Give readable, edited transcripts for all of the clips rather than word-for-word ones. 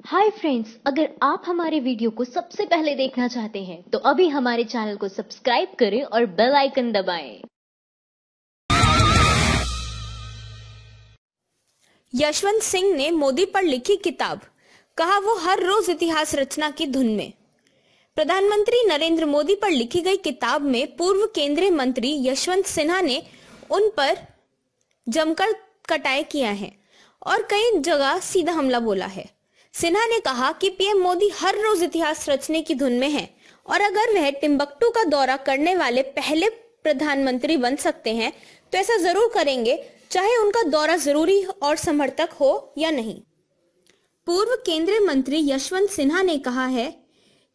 Hi friends, अगर आप हमारे वीडियो को सबसे पहले देखना चाहते हैं तो अभी हमारे चैनल को सब्सक्राइब करें और बेल आइकन दबाएं। यशवंत सिंह ने मोदी पर लिखी किताब, कहा वो हर रोज इतिहास रचना की धुन में। प्रधानमंत्री नरेंद्र मोदी पर लिखी गई किताब में पूर्व केंद्रीय मंत्री यशवंत सिन्हा ने उन पर जमकर कटाए किया है और कई जगह सीधा हमला बोला है। सिन्हा ने कहा कि पीएम मोदी हर रोज इतिहास रचने की धुन में है और अगर वह टिम्बकटू का दौरा करने वाले पहले प्रधानमंत्री बन सकते हैं तो ऐसा जरूर करेंगे, चाहे उनका दौरा जरूरी और समर्थक हो या नहीं। पूर्व केंद्रीय मंत्री यशवंत सिन्हा ने कहा है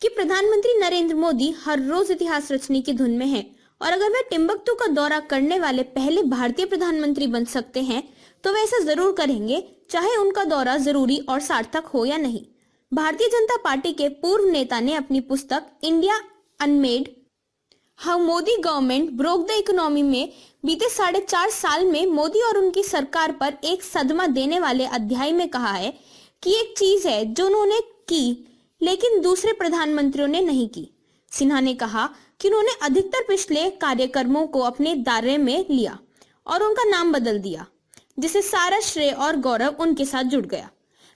कि प्रधानमंत्री नरेंद्र मोदी हर रोज इतिहास रचने की धुन में है और अगर वह टिम्बकटू का दौरा करने वाले पहले भारतीय प्रधानमंत्री बन सकते हैं तो वे ऐसा जरूर करेंगे, चाहे उनका दौरा जरूरी और सार्थक हो या नहीं। भारतीय जनता पार्टी के पूर्व नेता ने अपनी पुस्तक India Unmade, how Modi government broke the economy में बीते 4.5 साल में मोदी और उनकी सरकार पर एक सदमा देने वाले अध्याय में कहा है कि एक चीज है जो उन्होंने की लेकिन दूसरे प्रधानमंत्रियों ने नहीं की। सिन्हा ने कहा कि उन्होंने अधिकतर पिछले कार्यक्रमों को अपने दायरे में लिया और उनका नाम बदल दिया, जिससे सारा श्रेय और गौरव उनके साथ जुड़ गया।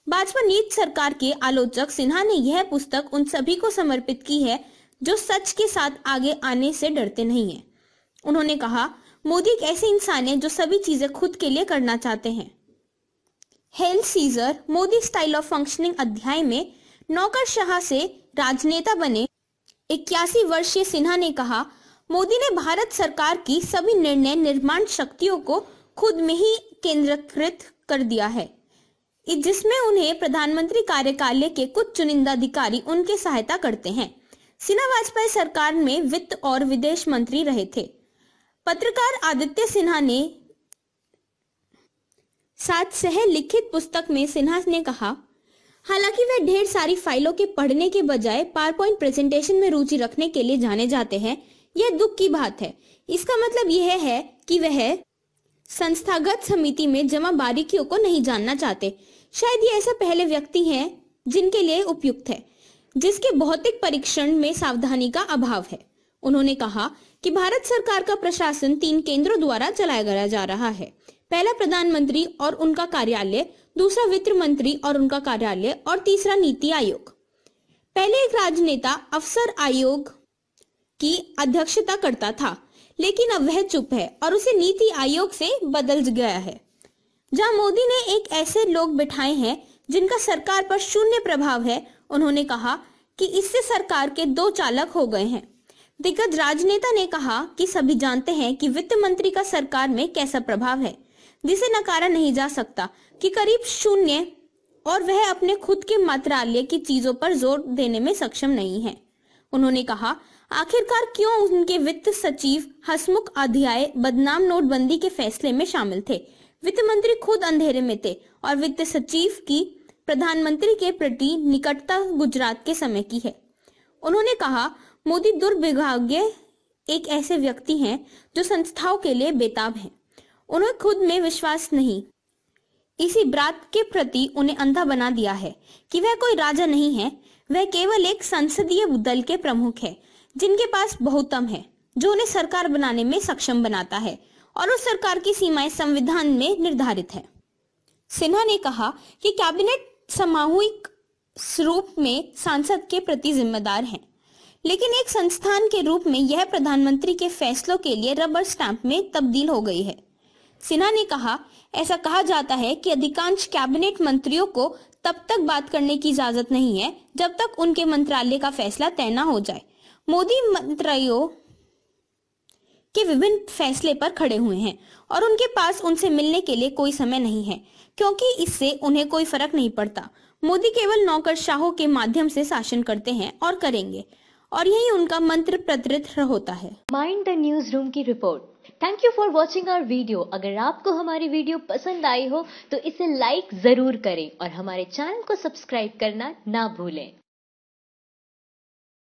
भाजपा नीति सरकार के आलोचक सिन्हा ने यह पुस्तक उन सभी को समर्पित की है जो सच के साथ आगे आने से डरते नहीं हैं। उन्होंने कहा, मोदी एक ऐसे इंसान है जो सभी चीजें खुद के लिए करना चाहते हैं। Hail Caesar Modi style of functioning अध्याय में नौकरशाह से राजनेता बने 81 वर्षीय सिन्हा ने कहा, मोदी ने भारत सरकार की सभी निर्णय निर्माण शक्तियों को खुद में ही केंद्रीकृत कर दिया है, जिसमें उन्हें प्रधानमंत्री कार्यकालय के कुछ चुनिंदा अधिकारी उनके सहायता करते हैं। सिन्हा वाजपेयी सरकार में वित्त और विदेश मंत्री रहे थे। पत्रकार आदित्य सिन्हा ने साथ सह लिखित पुस्तक में सिन्हा ने कहा, हालांकि वे ढेर सारी फाइलों के पढ़ने के बजाय पावरपॉइंट प्रेजेंटेशन में रुचि रखने के लिए जाने जाते हैं, यह दुख की बात है। इसका मतलब यह है कि वह संस्थागत समिति में जमा बारीकियों को नहीं जानना चाहते। शायद ये ऐसा पहले व्यक्ति हैं जिनके लिए उपयुक्त है, जिसके भौतिक परीक्षण में सावधानी का अभाव है। उन्होंने कहा कि भारत सरकार का प्रशासन 3 केंद्रों द्वारा चलाया जा रहा है। पहला प्रधानमंत्री और उनका कार्यालय, दूसरा वित्त मंत्री और उनका कार्यालय और तीसरा नीति आयोग। पहले एक राजनेता अफसर आयोग की अध्यक्षता करता था, लेकिन अब वह चुप है और उसे नीति आयोग से बदल गया है, जहां मोदी ने एक ऐसे लोग बिठाए हैं जिनका सरकार पर शून्य प्रभाव है। उन्होंने कहा कि इससे सरकार के 2 चालक हो गए हैं। दिग्गज राजनेता ने कहा कि सभी जानते हैं कि वित्त मंत्री का सरकार में कैसा प्रभाव है, जिसे नकारा नहीं जा सकता कि करीब शून्य, और वह अपने खुद के मंत्रालय की चीजों पर जोर देने में सक्षम नहीं है। उन्होंने कहा, आखिरकार क्यों उनके वित्त सचिव हसमुख अध्याय बदनाम नोटबंदी के फैसले में शामिल थे। वित्त मंत्री खुद अंधेरे में थे और वित्त सचिव की प्रधानमंत्री के प्रति निकटता गुजरात के समय की है। उन्होंने कहा, मोदी दुर्भाग्य एक ऐसे व्यक्ति हैं जो संस्थाओं के लिए बेताब हैं। उन्हें खुद में विश्वास नहीं, इसी बात के प्रति उन्हें अंधा बना दिया है कि वह कोई राजा नहीं है, वह केवल एक संसदीय दल के प्रमुख है जिनके पास बहुमत है, जो उन्हें सरकार बनाने में सक्षम बनाता है और उस सरकार की सीमाएं संविधान में निर्धारित है। सिन्हा ने कहा कि कैबिनेट सामूहिक रूप में सांसद के प्रति जिम्मेदार है, लेकिन एक संस्थान के रूप में यह प्रधानमंत्री के फैसलों के लिए रबर स्टैंप में तब्दील हो गई है। सिन्हा ने कहा, ऐसा कहा जाता है कि अधिकांश कैबिनेट मंत्रियों को तब तक बात करने की इजाजत नहीं है जब तक उनके मंत्रालय का फैसला तय न हो जाए। मोदी मंत्रियों के विभिन्न फैसले पर खड़े हुए हैं और उनके पास उनसे मिलने के लिए कोई समय नहीं है, क्योंकि इससे उन्हें कोई फर्क नहीं पड़ता। मोदी केवल नौकरशाहों के माध्यम से शासन करते हैं और करेंगे, और यही उनका मंत्र प्रचलित होता है। माइंड द न्यूज रूम की रिपोर्ट। Thank you for watching our video. अगर आपको हमारी वीडियो पसंद आई हो तो इसे लाइक जरूर करें और हमारे चैनल को सब्सक्राइब करना ना भूलें।